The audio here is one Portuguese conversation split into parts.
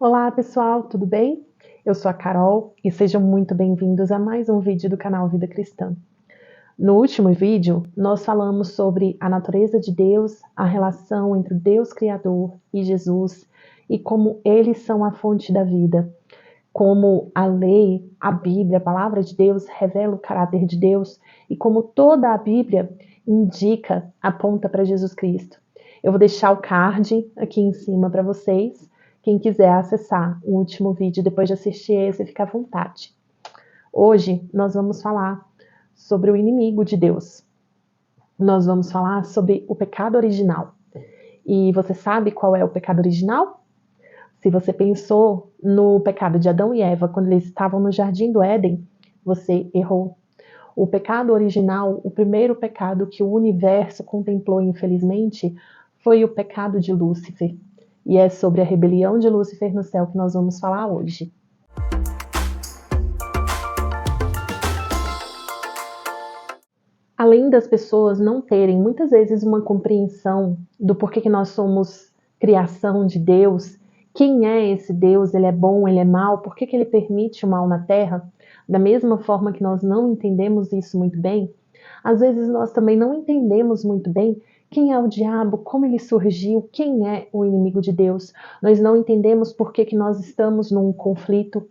Olá pessoal, tudo bem? Eu sou a Carol e sejam muito bem-vindos a mais um vídeo do canal Vida Cristã. No último vídeo, nós falamos sobre a natureza de Deus, a relação entre o Deus Criador e Jesus e como eles são a fonte da vida, como a lei, a Bíblia, a palavra de Deus revela o caráter de Deus e como toda a Bíblia indica, aponta para Jesus Cristo. Eu vou deixar o card aqui em cima para vocês. Quem quiser acessar o último vídeo depois de assistir esse, fica à vontade. Hoje nós vamos falar sobre o inimigo de Deus. Nós vamos falar sobre o pecado original. E você sabe qual é o pecado original? Se você pensou no pecado de Adão e Eva quando eles estavam no Jardim do Éden, você errou. O pecado original, o primeiro pecado que o universo contemplou, infelizmente, foi o pecado de Lúcifer. E é sobre a rebelião de Lúcifer no céu que nós vamos falar hoje. Além das pessoas não terem muitas vezes uma compreensão do porquê que nós somos criação de Deus, quem é esse Deus, ele é bom, ele é mau, por que ele permite o mal na Terra, da mesma forma que nós não entendemos isso muito bem, às vezes nós também não entendemos muito bem quem é o diabo, como ele surgiu, quem é o inimigo de Deus. Nós não entendemos por que nós estamos num conflito,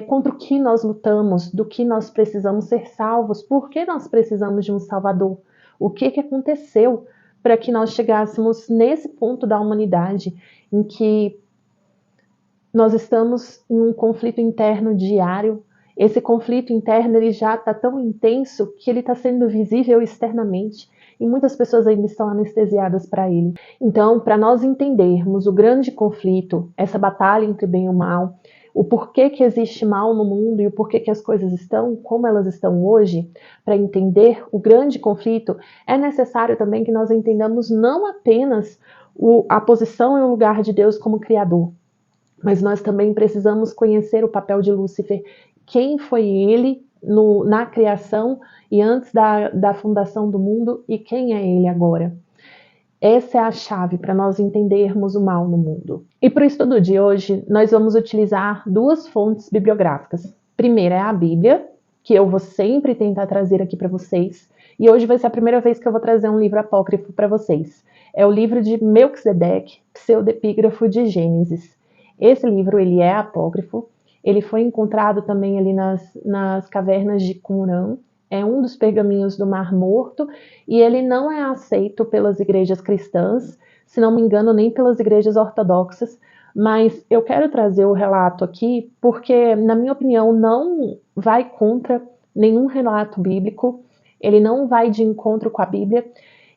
contra o que nós lutamos, do que nós precisamos ser salvos, por que nós precisamos de um Salvador, o que aconteceu para que nós chegássemos nesse ponto da humanidade em que nós estamos em um conflito interno diário. Esse conflito interno ele já está tão intenso que ele está sendo visível externamente e muitas pessoas ainda estão anestesiadas para ele. Então, para nós entendermos o grande conflito, essa batalha entre bem e o mal, o porquê que existe mal no mundo e o porquê que as coisas estão como elas estão hoje, para entender o grande conflito, é necessário também que nós entendamos não apenas a posição e o lugar de Deus como Criador, mas nós também precisamos conhecer o papel de Lúcifer, quem foi ele na criação e antes da fundação do mundo e quem é ele agora. Essa é a chave para nós entendermos o mal no mundo. E para o estudo de hoje, nós vamos utilizar duas fontes bibliográficas. Primeira é a Bíblia, que eu vou sempre tentar trazer aqui para vocês. E hoje vai ser a primeira vez que eu vou trazer um livro apócrifo para vocês. É o livro de Melquisedeque, pseudepígrafo de Gênesis. Esse livro ele é apócrifo. Ele foi encontrado também ali nas cavernas de Qumran. É um dos pergaminhos do Mar Morto e ele não é aceito pelas igrejas cristãs, se não me engano, nem pelas igrejas ortodoxas, mas eu quero trazer o relato aqui porque, na minha opinião, não vai contra nenhum relato bíblico, ele não vai de encontro com a Bíblia,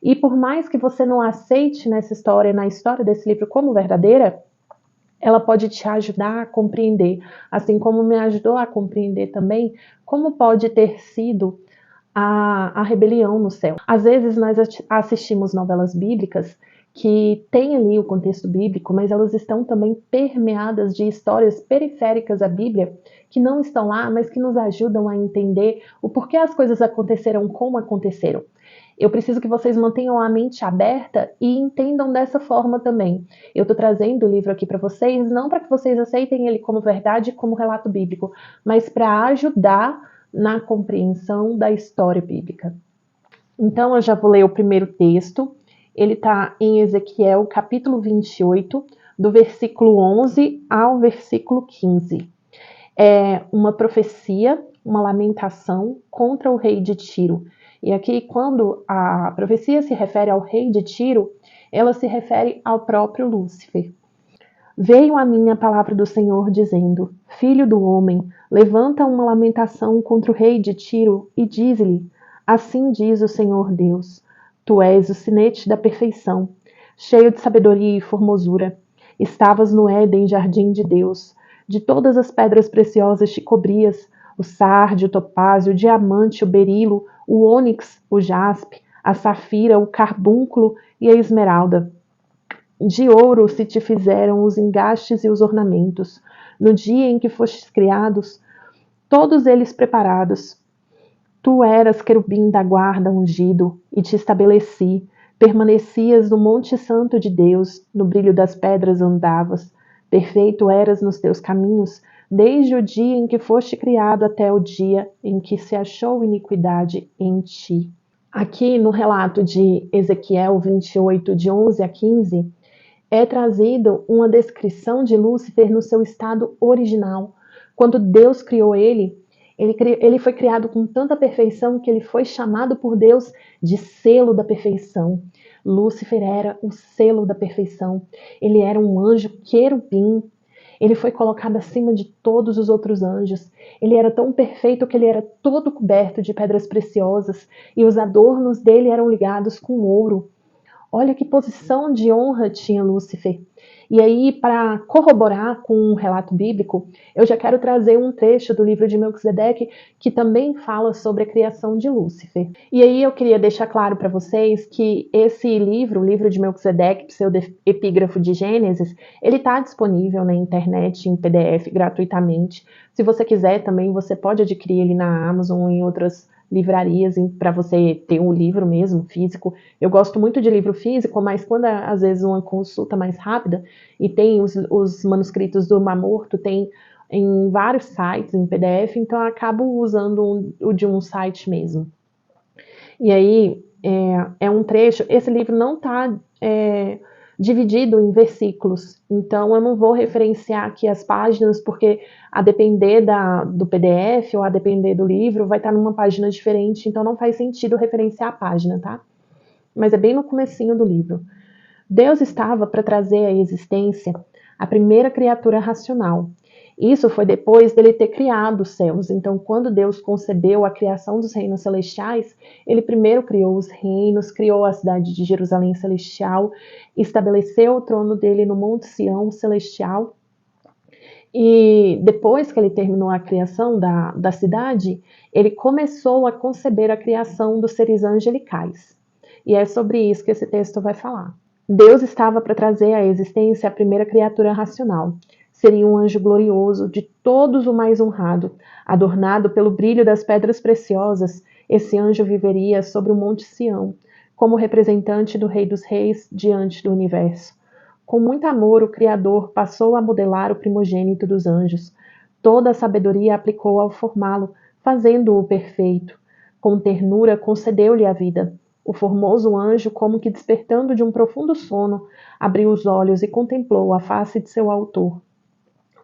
e por mais que você não aceite na história desse livro como verdadeira, ela pode te ajudar a compreender, assim como me ajudou a compreender também como pode ter sido a rebelião no céu. Às vezes nós assistimos novelas bíblicas que têm ali o contexto bíblico, mas elas estão também permeadas de histórias periféricas à Bíblia, que não estão lá, mas que nos ajudam a entender o porquê as coisas aconteceram como aconteceram. Eu preciso que vocês mantenham a mente aberta e entendam dessa forma também. Eu estou trazendo o livro aqui para vocês, não para que vocês aceitem ele como verdade, como relato bíblico, mas para ajudar na compreensão da história bíblica. Então, eu já vou ler o primeiro texto. Ele está em Ezequiel, capítulo 28, do versículo 11 ao versículo 15. É uma profecia, uma lamentação contra o rei de Tiro. E aqui, quando a profecia se refere ao rei de Tiro, ela se refere ao próprio Lúcifer. Veio a mim a palavra do Senhor, dizendo: Filho do homem, levanta uma lamentação contra o rei de Tiro e diz-lhe: Assim diz o Senhor Deus: Tu és o sinete da perfeição, cheio de sabedoria e formosura. Estavas no Éden, jardim de Deus. De todas as pedras preciosas te cobrias: o sárdio, o topázio, o diamante, o berilo, o ônix, o jaspe, a safira, o carbúnculo e a esmeralda. De ouro se te fizeram os engastes e os ornamentos. No dia em que fostes criados, todos eles preparados. Tu eras querubim da guarda ungido, e te estabeleci. Permanecias no monte santo de Deus, no brilho das pedras andavas. Perfeito eras nos teus caminhos, desde o dia em que foste criado até o dia em que se achou iniquidade em ti. Aqui no relato de Ezequiel 28, de 11 a 15, é trazido uma descrição de Lúcifer no seu estado original. Quando Deus criou ele foi criado com tanta perfeição que ele foi chamado por Deus de selo da perfeição. Lúcifer era o selo da perfeição. Ele era um anjo querubim. Ele foi colocado acima de todos os outros anjos. Ele era tão perfeito que ele era todo coberto de pedras preciosas e os adornos dele eram ligados com ouro. Olha que posição de honra tinha Lúcifer. E aí, para corroborar com um relato bíblico, eu já quero trazer um trecho do livro de Melquisedeque que também fala sobre a criação de Lúcifer. E aí eu queria deixar claro para vocês que esse livro, o livro de Melquisedeque, pseudo-epígrafo de Gênesis, ele está disponível na internet em PDF gratuitamente. Se você quiser também, você pode adquirir ele na Amazon ou em outras livrarias para você ter um livro mesmo, físico. Eu gosto muito de livro físico, mas quando às vezes uma consulta mais rápida e tem os manuscritos do Mar Morto, tem em vários sites em PDF, então eu acabo usando o de um site mesmo. E aí é um trecho, esse livro não está dividido em versículos, então eu não vou referenciar aqui as páginas, porque a depender do PDF ou a depender do livro, vai estar numa página diferente, então não faz sentido referenciar a página, tá? Mas é bem no comecinho do livro. Deus estava para trazer à existência a primeira criatura racional. Isso foi depois dele ter criado os céus. Então, quando Deus concebeu a criação dos reinos celestiais, ele primeiro criou os reinos, criou a cidade de Jerusalém celestial, estabeleceu o trono dele no Monte Sião celestial. E depois que ele terminou a criação da cidade, ele começou a conceber a criação dos seres angelicais. E é sobre isso que esse texto vai falar. Deus estava para trazer à existência a primeira criatura racional. Seria um anjo glorioso, de todos o mais honrado. Adornado pelo brilho das pedras preciosas, esse anjo viveria sobre o Monte Sião, como representante do Rei dos Reis diante do universo. Com muito amor, o Criador passou a modelar o primogênito dos anjos. Toda a sabedoria aplicou ao formá-lo, fazendo-o perfeito. Com ternura, concedeu-lhe a vida. O formoso anjo, como que despertando de um profundo sono, abriu os olhos e contemplou a face de seu autor.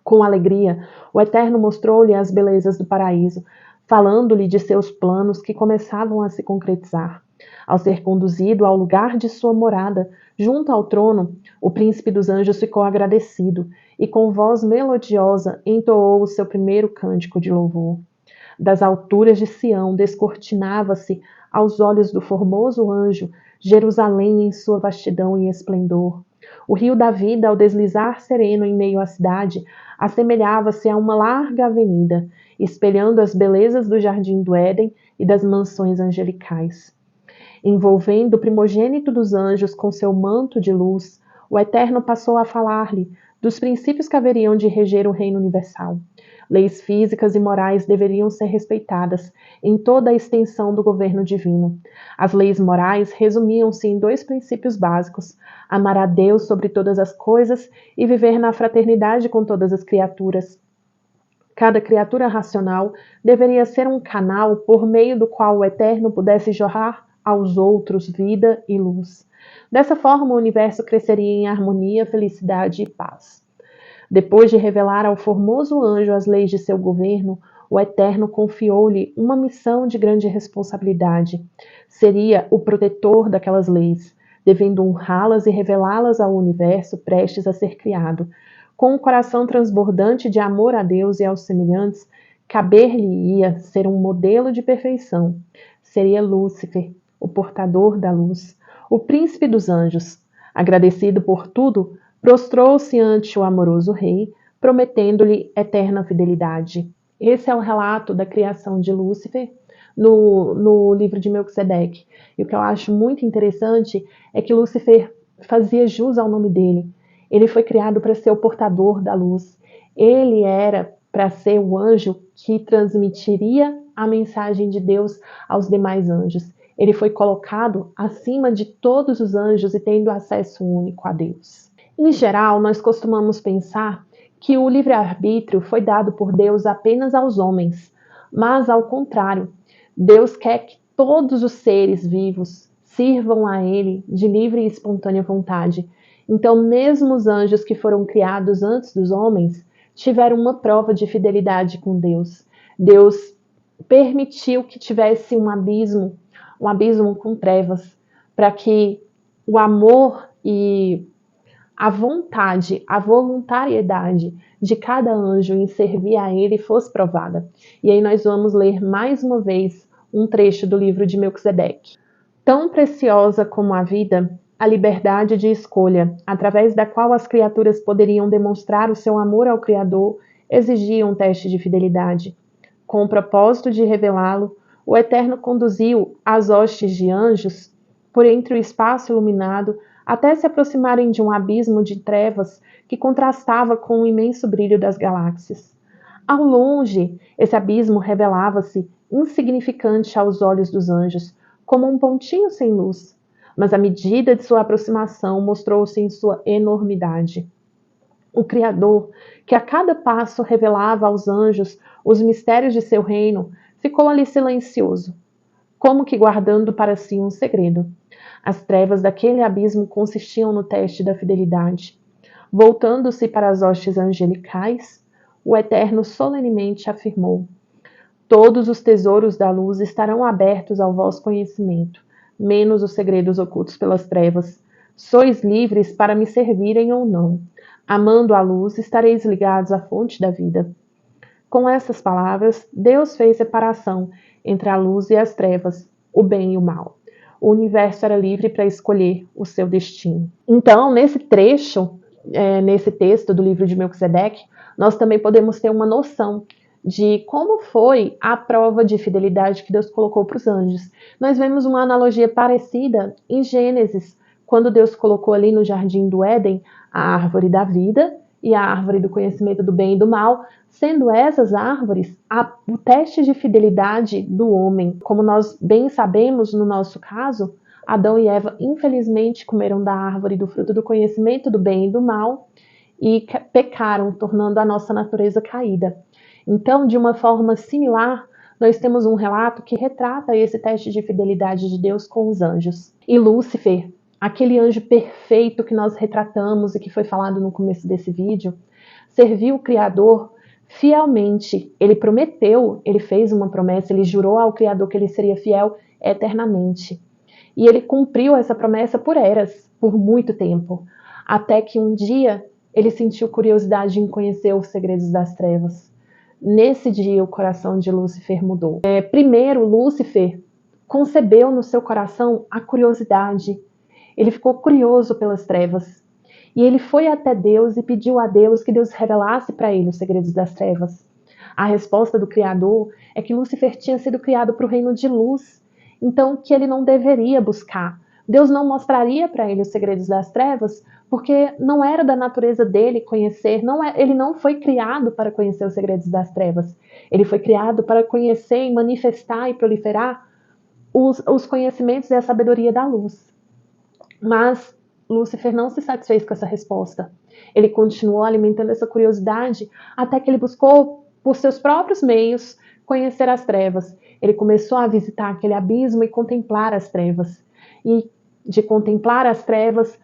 Com alegria, o Eterno mostrou-lhe as belezas do paraíso, falando-lhe de seus planos que começavam a se concretizar. Ao ser conduzido ao lugar de sua morada, junto ao trono, o príncipe dos anjos ficou agradecido e, com voz melodiosa, entoou o seu primeiro cântico de louvor. Das alturas de Sião descortinava-se, aos olhos do formoso anjo, Jerusalém em sua vastidão e esplendor. O rio da vida, ao deslizar sereno em meio à cidade, assemelhava-se a uma larga avenida, espelhando as belezas do jardim do Éden e das mansões angelicais. Envolvendo o primogênito dos anjos com seu manto de luz, o Eterno passou a falar-lhe dos princípios que haveriam de reger o reino universal. Leis físicas e morais deveriam ser respeitadas em toda a extensão do governo divino. As leis morais resumiam-se em dois princípios básicos: amar a Deus sobre todas as coisas e viver na fraternidade com todas as criaturas. Cada criatura racional deveria ser um canal por meio do qual o Eterno pudesse jorrar aos outros vida e luz. Dessa forma, o universo cresceria em harmonia, felicidade e paz. Depois de revelar ao formoso anjo as leis de seu governo, o Eterno confiou-lhe uma missão de grande responsabilidade. Seria o protetor daquelas leis, devendo honrá-las e revelá-las ao universo prestes a ser criado. Com um coração transbordante de amor a Deus e aos semelhantes, caber-lhe-ia ser um modelo de perfeição. Seria Lúcifer, o portador da luz, o príncipe dos anjos. Agradecido por tudo, prostrou-se ante o amoroso rei, prometendo-lhe eterna fidelidade. Esse é o relato da criação de Lúcifer no livro de Melquisedeque. E o que eu acho muito interessante é que Lúcifer fazia jus ao nome dele. Ele foi criado para ser o portador da luz. Ele era para ser o anjo que transmitiria a mensagem de Deus aos demais anjos. Ele foi colocado acima de todos os anjos e tendo acesso único a Deus. Em geral, nós costumamos pensar que o livre-arbítrio foi dado por Deus apenas aos homens, mas ao contrário, Deus quer que todos os seres vivos sirvam a Ele de livre e espontânea vontade. Então, mesmo os anjos que foram criados antes dos homens tiveram uma prova de fidelidade com Deus. Deus permitiu que tivesse um abismo com trevas, para que o amor e a vontade, a voluntariedade de cada anjo em servir a ele fosse provada. E aí nós vamos ler mais uma vez um trecho do livro de Melquisedeque. Tão preciosa como a vida, a liberdade de escolha, através da qual as criaturas poderiam demonstrar o seu amor ao Criador, exigia um teste de fidelidade. Com o propósito de revelá-lo, o Eterno conduziu as hostes de anjos por entre o espaço iluminado até se aproximarem de um abismo de trevas que contrastava com o imenso brilho das galáxias. Ao longe, esse abismo revelava-se insignificante aos olhos dos anjos, como um pontinho sem luz, mas à medida de sua aproximação mostrou-se em sua enormidade. O Criador, que a cada passo revelava aos anjos os mistérios de seu reino, ficou ali silencioso, como que guardando para si um segredo. As trevas daquele abismo consistiam no teste da fidelidade. Voltando-se para as hostes angelicais, o Eterno solenemente afirmou: todos os tesouros da luz estarão abertos ao vosso conhecimento, menos os segredos ocultos pelas trevas. Sois livres para me servirem ou não. Amando a luz, estareis ligados à fonte da vida. Com essas palavras, Deus fez separação entre a luz e as trevas, o bem e o mal. O universo era livre para escolher o seu destino. Então, nesse trecho, nesse texto do livro de Melquisedeque, nós também podemos ter uma noção de como foi a prova de fidelidade que Deus colocou para os anjos. Nós vemos uma analogia parecida em Gênesis, quando Deus colocou ali no jardim do Éden a árvore da vida e a árvore do conhecimento do bem e do mal, sendo essas árvores o teste de fidelidade do homem. Como nós bem sabemos, no nosso caso, Adão e Eva infelizmente comeram da árvore do fruto do conhecimento do bem e do mal e pecaram, tornando a nossa natureza caída. Então, de uma forma similar, nós temos um relato que retrata esse teste de fidelidade de Deus com os anjos. E Lúcifer, aquele anjo perfeito que nós retratamos e que foi falado no começo desse vídeo, serviu o Criador fielmente. Ele prometeu, ele fez uma promessa, ele jurou ao Criador que ele seria fiel eternamente. E ele cumpriu essa promessa por eras, por muito tempo, até que um dia ele sentiu curiosidade em conhecer os segredos das trevas. Nesse dia, o coração de Lúcifer mudou. Primeiro, Lúcifer concebeu no seu coração a curiosidade. Ele ficou curioso pelas trevas. E ele foi até Deus e pediu a Deus que Deus revelasse para ele os segredos das trevas. A resposta do Criador é que Lúcifer tinha sido criado para o reino de luz, então que ele não deveria buscar. Deus não mostraria para ele os segredos das trevas, porque não era da natureza dele conhecer, ele não foi criado para conhecer os segredos das trevas. Ele foi criado para conhecer e manifestar e proliferar os conhecimentos e a sabedoria da luz. Mas Lúcifer não se satisfez com essa resposta. Ele continuou alimentando essa curiosidade até que ele buscou, por seus próprios meios, conhecer as trevas. Ele começou a visitar aquele abismo e contemplar as trevas. E de contemplar as trevas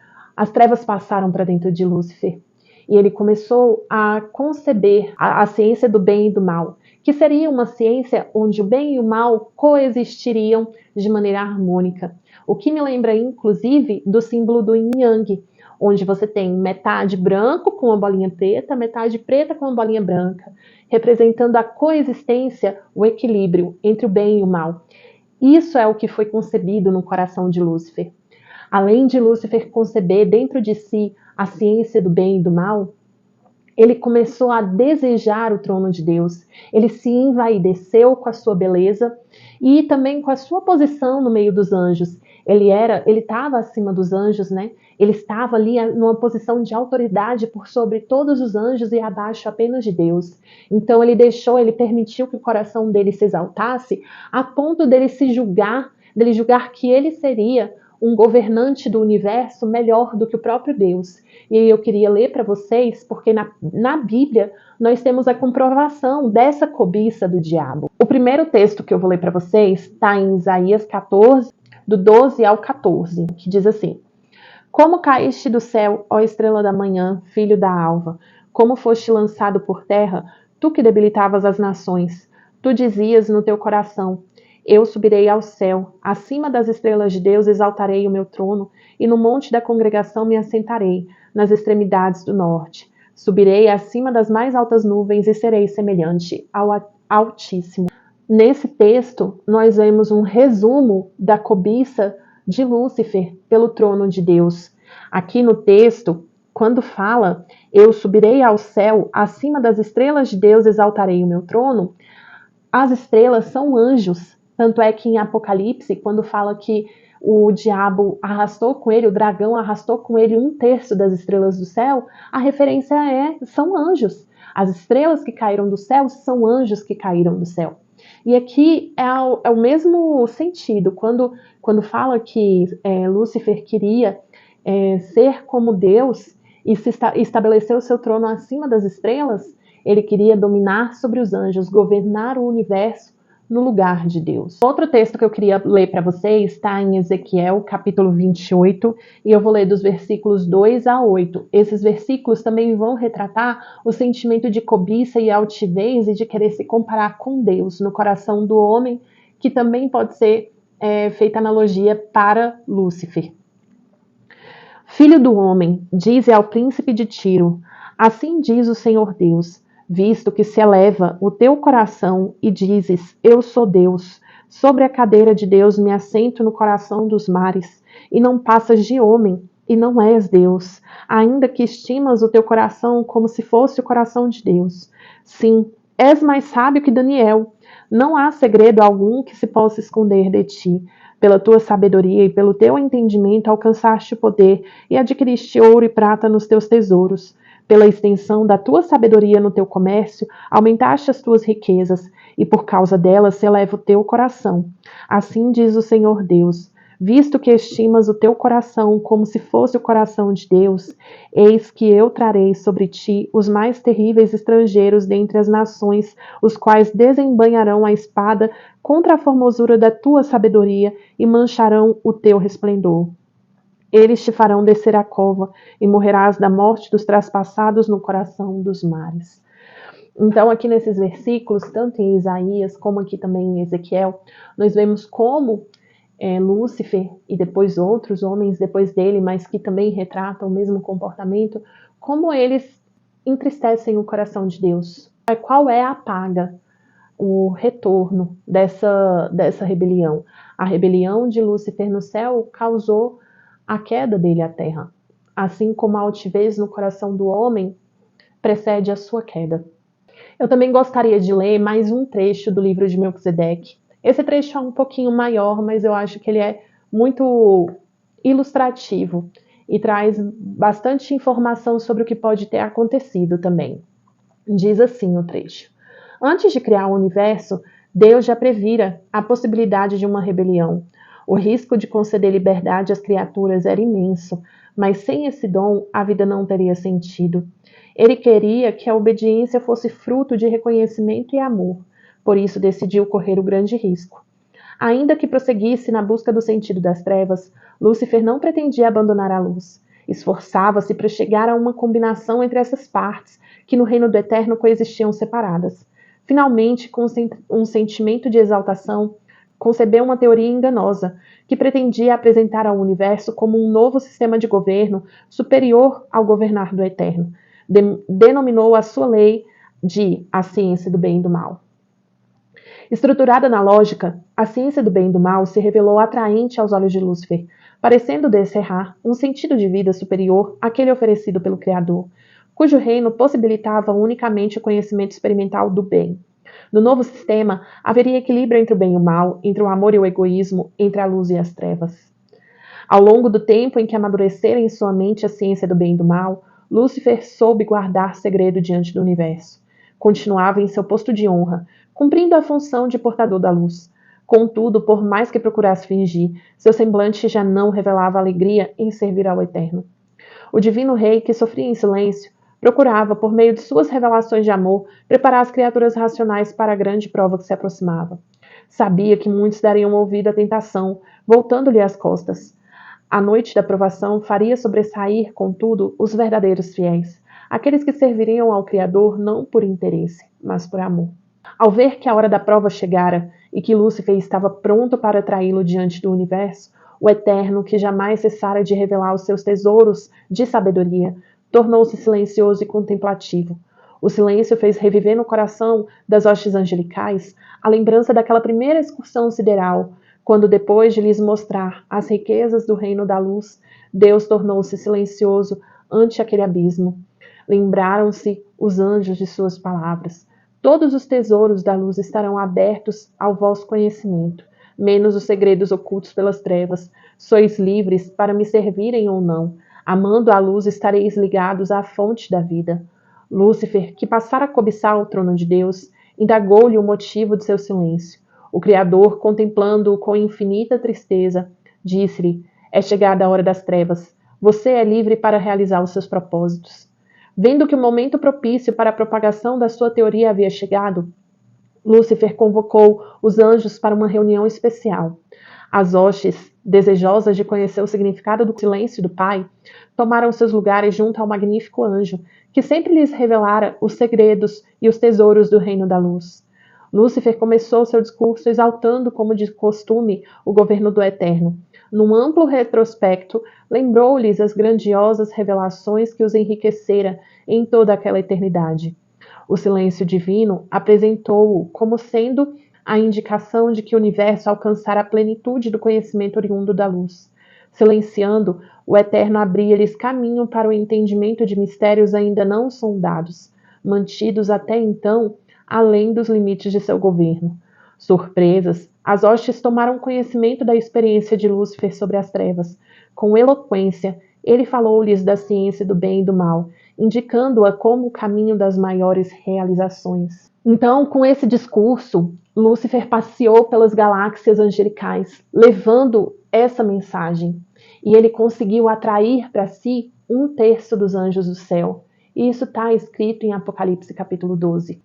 passaram para dentro de Lúcifer. E ele começou a conceber a ciência do bem e do mal, que seria uma ciência onde o bem e o mal coexistiriam de maneira harmônica. O que me lembra, inclusive, do símbolo do Yin Yang, onde você tem metade branco com uma bolinha preta, metade preta com uma bolinha branca, representando a coexistência, o equilíbrio entre o bem e o mal. Isso é o que foi concebido no coração de Lúcifer. Além de Lúcifer conceber dentro de si a ciência do bem e do mal, ele começou a desejar o trono de Deus. Ele se envaideceu com a sua beleza e também com a sua posição no meio dos anjos. Ele estava acima dos anjos, né? Ele estava ali numa posição de autoridade por sobre todos os anjos e abaixo apenas de Deus. Então ele permitiu que o coração dele se exaltasse a ponto dele julgar que ele seria um governante do universo melhor do que o próprio Deus. E aí eu queria ler para vocês, porque na Bíblia nós temos a comprovação dessa cobiça do diabo. O primeiro texto que eu vou ler para vocês está em Isaías 14, do 12 ao 14, que diz assim: Como caíste do céu, ó estrela da manhã, filho da alva, como foste lançado por terra, tu que debilitavas as nações. Tu dizias no teu coração: Eu subirei ao céu, acima das estrelas de Deus exaltarei o meu trono, e no monte da congregação me assentarei, nas extremidades do norte. Subirei acima das mais altas nuvens e serei semelhante ao Altíssimo. Nesse texto, nós vemos um resumo da cobiça de Lúcifer pelo trono de Deus. Aqui no texto, quando fala, eu subirei ao céu, acima das estrelas de Deus exaltarei o meu trono, as estrelas são anjos. Tanto é que em Apocalipse, quando fala que o diabo arrastou com ele, o dragão arrastou com ele 1/3 das estrelas do céu, a referência são anjos. As estrelas que caíram do céu são anjos que caíram do céu. E aqui é o mesmo sentido, quando fala que Lúcifer queria ser como Deus e estabelecer o seu trono acima das estrelas, ele queria dominar sobre os anjos, governar o universo no lugar de Deus. Outro texto que eu queria ler para vocês está em Ezequiel, capítulo 28, e eu vou ler dos versículos 2 a 8. Esses versículos também vão retratar o sentimento de cobiça e altivez e de querer se comparar com Deus no coração do homem, que também pode ser feita analogia para Lúcifer. Filho do homem, dize ao príncipe de Tiro, assim diz o Senhor Deus, visto que se eleva o teu coração e dizes, eu sou Deus, sobre a cadeira de Deus me assento no coração dos mares, e não passas de homem, e não és Deus, ainda que estimas o teu coração como se fosse o coração de Deus. Sim, és mais sábio que Daniel, não há segredo algum que se possa esconder de ti. Pela tua sabedoria e pelo teu entendimento alcançaste o poder e adquiriste ouro e prata nos teus tesouros. Pela extensão da tua sabedoria no teu comércio, aumentaste as tuas riquezas, e por causa delas se eleva o teu coração. Assim diz o Senhor Deus, visto que estimas o teu coração como se fosse o coração de Deus, eis que eu trarei sobre ti os mais terríveis estrangeiros dentre as nações, os quais desembainharão a espada contra a formosura da tua sabedoria e mancharão o teu resplendor. Eles te farão descer a cova e morrerás da morte dos traspassados no coração dos mares. Então, aqui nesses versículos, tanto em Isaías como aqui também em Ezequiel, nós vemos como Lúcifer e depois outros homens depois dele, mas que também retratam o mesmo comportamento, como eles entristecem o coração de Deus. Qual é a paga, o retorno dessa rebelião? A rebelião de Lúcifer no céu causou a queda dele à terra, assim como a altivez no coração do homem precede a sua queda. Eu também gostaria de ler mais um trecho do livro de Melquisedeque. Esse trecho é um pouquinho maior, mas eu acho que ele é muito ilustrativo e traz bastante informação sobre o que pode ter acontecido também. Diz assim o trecho: Antes de criar o universo, Deus já previra a possibilidade de uma rebelião. O risco de conceder liberdade às criaturas era imenso, mas sem esse dom a vida não teria sentido. Ele queria que a obediência fosse fruto de reconhecimento e amor, por isso decidiu correr o grande risco. Ainda que prosseguisse na busca do sentido das trevas, Lúcifer não pretendia abandonar a luz. Esforçava-se para chegar a uma combinação entre essas partes, que no reino do eterno coexistiam separadas. Finalmente, com um sentimento de exaltação, concebeu uma teoria enganosa, que pretendia apresentar ao universo como um novo sistema de governo superior ao governar do eterno. Denominou a sua lei de a ciência do bem e do mal. Estruturada na lógica, a ciência do bem e do mal se revelou atraente aos olhos de Lúcifer, parecendo descerrar um sentido de vida superior àquele oferecido pelo Criador, cujo reino possibilitava unicamente o conhecimento experimental do bem. No novo sistema, haveria equilíbrio entre o bem e o mal, entre o amor e o egoísmo, entre a luz e as trevas. Ao longo do tempo em que amadurecera em sua mente a ciência do bem e do mal, Lúcifer soube guardar segredo diante do universo. Continuava em seu posto de honra, cumprindo a função de portador da luz. Contudo, por mais que procurasse fingir, seu semblante já não revelava alegria em servir ao Eterno. O divino rei, que sofria em silêncio, procurava, por meio de suas revelações de amor, preparar as criaturas racionais para a grande prova que se aproximava. Sabia que muitos dariam ouvido à tentação, voltando-lhe as costas. A noite da provação faria sobressair, contudo, os verdadeiros fiéis, aqueles que serviriam ao Criador não por interesse, mas por amor. Ao ver que a hora da prova chegara e que Lúcifer estava pronto para traí-lo diante do universo, o Eterno, que jamais cessara de revelar os seus tesouros de sabedoria, tornou-se silencioso e contemplativo. O silêncio fez reviver no coração das hostes angelicais a lembrança daquela primeira excursão sideral, quando, depois de lhes mostrar as riquezas do reino da luz, Deus tornou-se silencioso ante aquele abismo. Lembraram-se os anjos de suas palavras. Todos os tesouros da luz estarão abertos ao vosso conhecimento, menos os segredos ocultos pelas trevas. Sois livres para me servirem ou não. Amando a luz, estareis ligados à fonte da vida. Lúcifer, que passara a cobiçar o trono de Deus, indagou-lhe o motivo de seu silêncio. O Criador, contemplando-o com infinita tristeza, disse-lhe: é chegada a hora das trevas. Você é livre para realizar os seus propósitos. Vendo que o momento propício para a propagação da sua teoria havia chegado, Lúcifer convocou os anjos para uma reunião especial. As hostes, desejosas de conhecer o significado do silêncio do Pai, tomaram seus lugares junto ao magnífico anjo, que sempre lhes revelara os segredos e os tesouros do reino da luz. Lúcifer começou seu discurso exaltando, como de costume, o governo do Eterno. Num amplo retrospecto, lembrou-lhes as grandiosas revelações que os enriquecera em toda aquela eternidade. O silêncio divino apresentou-o como sendo a indicação de que o universo alcançara a plenitude do conhecimento oriundo da luz. Silenciando, o Eterno abria-lhes caminho para o entendimento de mistérios ainda não sondados, mantidos até então além dos limites de seu governo. Surpresas, as hostes tomaram conhecimento da experiência de Lúcifer sobre as trevas. Com eloquência, ele falou-lhes da ciência do bem e do mal, indicando-a como o caminho das maiores realizações. Então, com esse discurso, Lúcifer passeou pelas galáxias angelicais, levando essa mensagem. E ele conseguiu atrair para si 1/3 dos anjos do céu. E isso está escrito em Apocalipse capítulo 12.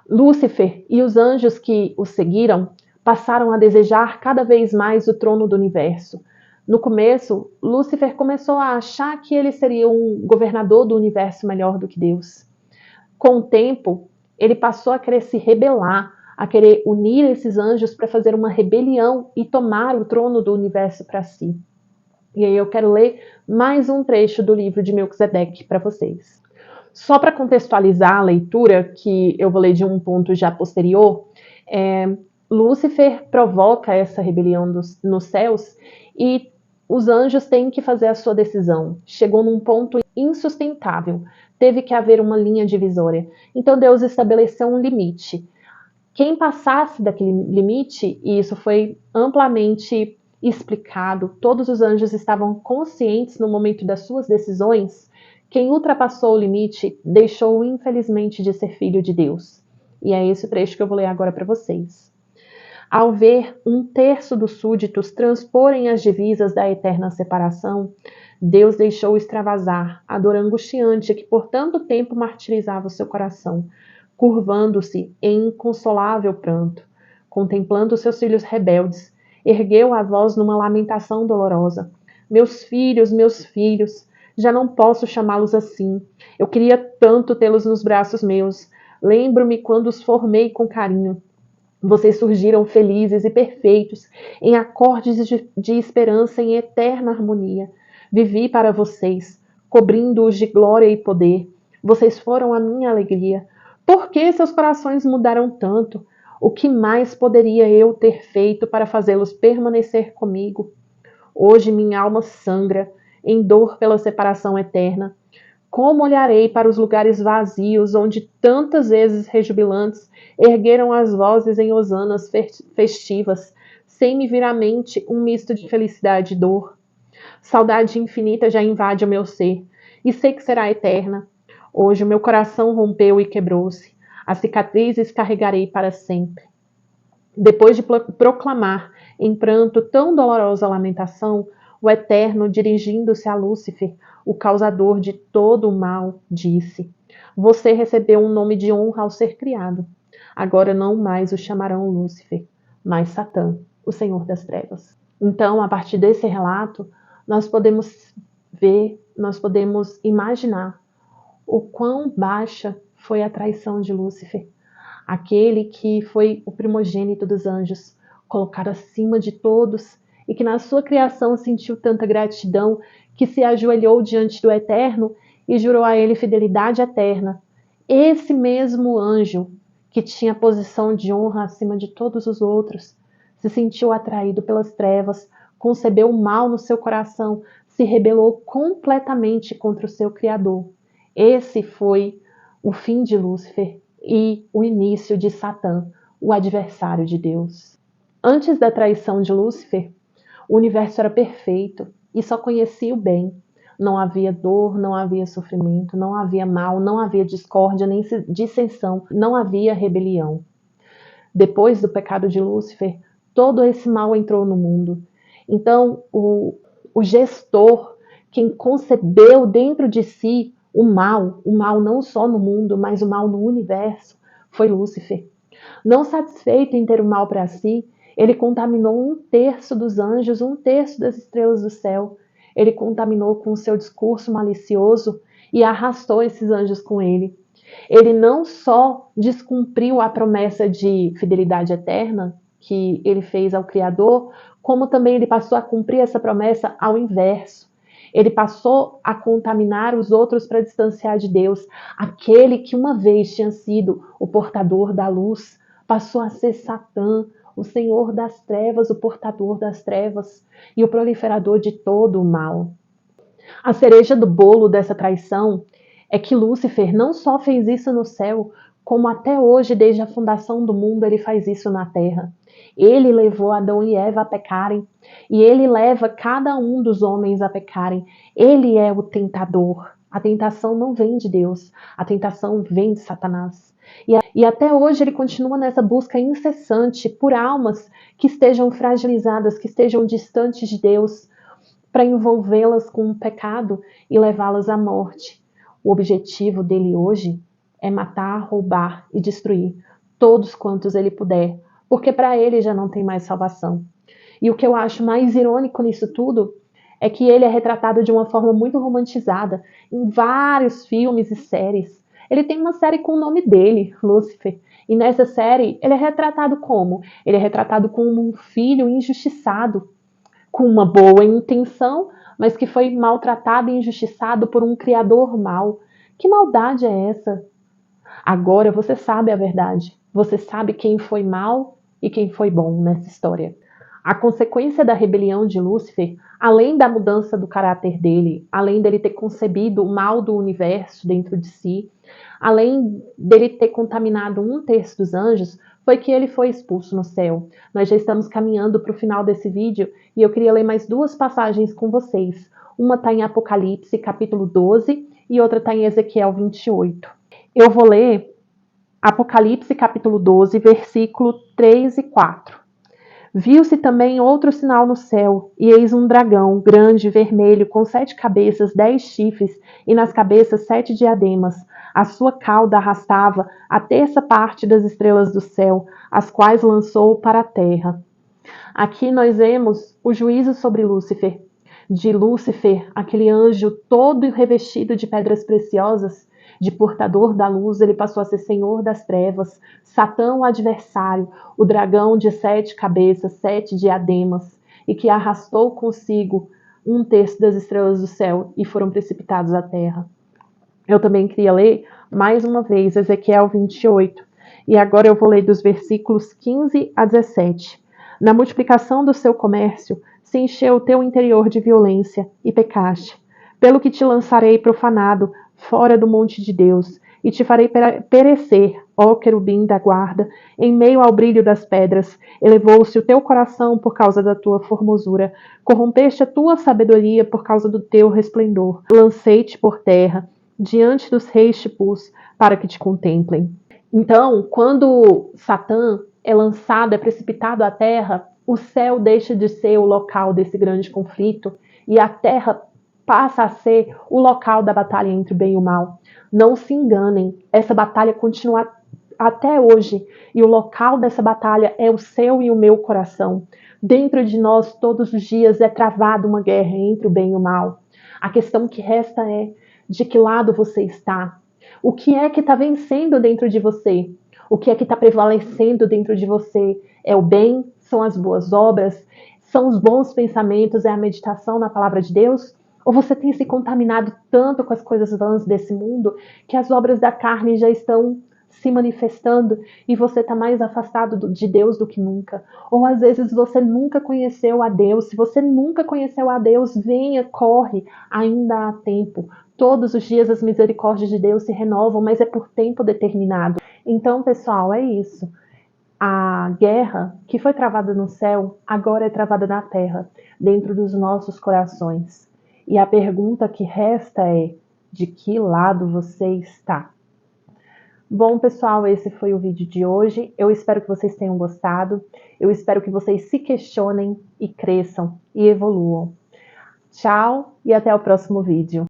Lúcifer e os anjos que o seguiram passaram a desejar cada vez mais o trono do universo. No começo, Lúcifer começou a achar que ele seria um governador do universo melhor do que Deus. Com o tempo, ele passou a querer se rebelar, a querer unir esses anjos para fazer uma rebelião e tomar o trono do universo para si. E aí eu quero ler mais um trecho do livro de Melquisedeque para vocês. Só para contextualizar a leitura, que eu vou ler de um ponto já posterior, Lúcifer provoca essa rebelião nos céus e os anjos têm que fazer a sua decisão. Chegou num ponto insustentável, teve que haver uma linha divisória. Então Deus estabeleceu um limite. Quem passasse daquele limite, e isso foi amplamente explicado, todos os anjos estavam conscientes no momento das suas decisões. Quem ultrapassou o limite deixou, infelizmente, de ser filho de Deus. E é esse o trecho que eu vou ler agora para vocês. Ao ver 1/3 dos súditos transporem as divisas da eterna separação, Deus deixou extravasar a dor angustiante que por tanto tempo martirizava o seu coração, curvando-se em inconsolável pranto. Contemplando seus filhos rebeldes, ergueu a voz numa lamentação dolorosa. Meus filhos, já não posso chamá-los assim. Eu queria tanto tê-los nos braços meus. Lembro-me quando os formei com carinho. Vocês surgiram felizes e perfeitos, em acordes de esperança em eterna harmonia. Vivi para vocês, cobrindo-os de glória e poder. Vocês foram a minha alegria. Por que seus corações mudaram tanto? O que mais poderia eu ter feito para fazê-los permanecer comigo? Hoje minha alma sangra, em dor pela separação eterna. Como olharei para os lugares vazios, onde tantas vezes rejubilantes ergueram as vozes em hosanas festivas, sem me vir à mente um misto de felicidade e dor? Saudade infinita já invade o meu ser, e sei que será eterna. Hoje o meu coração rompeu e quebrou-se. As cicatrizes carregarei para sempre. Depois de proclamar em pranto tão dolorosa lamentação, o Eterno, dirigindo-se a Lúcifer, o causador de todo o mal, disse: Você recebeu um nome de honra ao ser criado. Agora não mais o chamarão Lúcifer, mas Satã, o Senhor das Trevas. Então, a partir desse relato, nós podemos ver, nós podemos imaginar o quão baixa foi a traição de Lúcifer, aquele que foi o primogênito dos anjos, colocado acima de todos e que na sua criação sentiu tanta gratidão que se ajoelhou diante do Eterno e jurou a ele fidelidade eterna. Esse mesmo anjo, que tinha posição de honra acima de todos os outros, se sentiu atraído pelas trevas, concebeu o mal no seu coração, se rebelou completamente contra o seu Criador. Esse foi o fim de Lúcifer e o início de Satã, o adversário de Deus. Antes da traição de Lúcifer, o universo era perfeito e só conhecia o bem. Não havia dor, não havia sofrimento, não havia mal, não havia discórdia, nem dissensão, não havia rebelião. Depois do pecado de Lúcifer, todo esse mal entrou no mundo. Então, o gestor, quem concebeu dentro de si o mal não só no mundo, mas o mal no universo, foi Lúcifer. Não satisfeito em ter o mal para si, ele contaminou 1/3 dos anjos, 1/3 das estrelas do céu. Ele contaminou com o seu discurso malicioso e arrastou esses anjos com ele. Ele não só descumpriu a promessa de fidelidade eterna que ele fez ao Criador, como também ele passou a cumprir essa promessa ao inverso. Ele passou a contaminar os outros para distanciar de Deus. Aquele que uma vez tinha sido o portador da luz, passou a ser Satã, o senhor das trevas, o portador das trevas e o proliferador de todo o mal. A cereja do bolo dessa traição é que Lúcifer não só fez isso no céu, como até hoje, desde a fundação do mundo, ele faz isso na terra. Ele levou Adão e Eva a pecarem, e ele leva cada um dos homens a pecarem. Ele é o tentador. A tentação não vem de Deus, a tentação vem de Satanás. E até hoje ele continua nessa busca incessante por almas que estejam fragilizadas, que estejam distantes de Deus, para envolvê-las com o pecado e levá-las à morte. O objetivo dele hoje é matar, roubar e destruir todos quantos ele puder, porque para ele já não tem mais salvação. E o que eu acho mais irônico nisso tudo é que ele é retratado de uma forma muito romantizada em vários filmes e séries. Ele tem uma série com o nome dele, Lúcifer, e nessa série ele é retratado como? Ele é retratado como um filho injustiçado, com uma boa intenção, mas que foi maltratado e injustiçado por um criador mau. Que maldade é essa? Agora você sabe a verdade. Você sabe quem foi mal e quem foi bom nessa história. A consequência da rebelião de Lúcifer, além da mudança do caráter dele, além dele ter concebido o mal do universo dentro de si, além dele ter contaminado 1/3 dos anjos, foi que ele foi expulso no céu. Nós já estamos caminhando para o final desse vídeo e eu queria ler mais 2 passagens com vocês. Uma está em Apocalipse, capítulo 12, e outra está em Ezequiel 28. Eu vou ler Apocalipse, capítulo 12, versículo 3 e 4. Viu-se também outro sinal no céu, e eis um dragão, grande, vermelho, com 7 cabeças, 10 chifres, e nas cabeças 7 diademas. A sua cauda arrastava a 1/3 parte das estrelas do céu, as quais lançou para a terra. Aqui nós vemos o juízo sobre Lúcifer. De Lúcifer, aquele anjo todo revestido de pedras preciosas, de portador da luz, ele passou a ser senhor das trevas, Satã, o adversário, o dragão de 7 cabeças, 7 diademas, e que arrastou consigo 1/3 das estrelas do céu e foram precipitados à terra. Eu também queria ler mais uma vez Ezequiel 28, e agora eu vou ler dos versículos 15 a 17. Na multiplicação do seu comércio, se encheu o teu interior de violência e pecaste. Pelo que te lançarei profanado fora do monte de Deus, e te farei perecer, ó querubim da guarda, em meio ao brilho das pedras. Elevou-se o teu coração por causa da tua formosura, corrompeste a tua sabedoria por causa do teu resplendor. Lancei-te por terra, diante dos reis te pus, para que te contemplem. Então, quando Satã é lançado, é precipitado à terra, o céu deixa de ser o local desse grande conflito e a terra passa a ser o local da batalha entre o bem e o mal. Não se enganem, essa batalha continua até hoje e o local dessa batalha é o seu e o meu coração. Dentro de nós, todos os dias, é travada uma guerra entre o bem e o mal. A questão que resta é de que lado você está. O que é que está vencendo dentro de você? O que é que está prevalecendo dentro de você? É o bem? São as boas obras? São os bons pensamentos? É a meditação na palavra de Deus? Ou você tem se contaminado tanto com as coisas vãs desse mundo que as obras da carne já estão se manifestando e você está mais afastado de Deus do que nunca? Ou às vezes você nunca conheceu a Deus. Se você nunca conheceu a Deus, venha, corre, ainda há tempo. Todos os dias as misericórdias de Deus se renovam, mas é por tempo determinado. Então, pessoal, é isso. A guerra que foi travada no céu, agora é travada na terra, dentro dos nossos corações. E a pergunta que resta é: de que lado você está? Bom, pessoal, esse foi o vídeo de hoje. Eu espero que vocês tenham gostado. Eu espero que vocês se questionem e cresçam e evoluam. Tchau e até o próximo vídeo.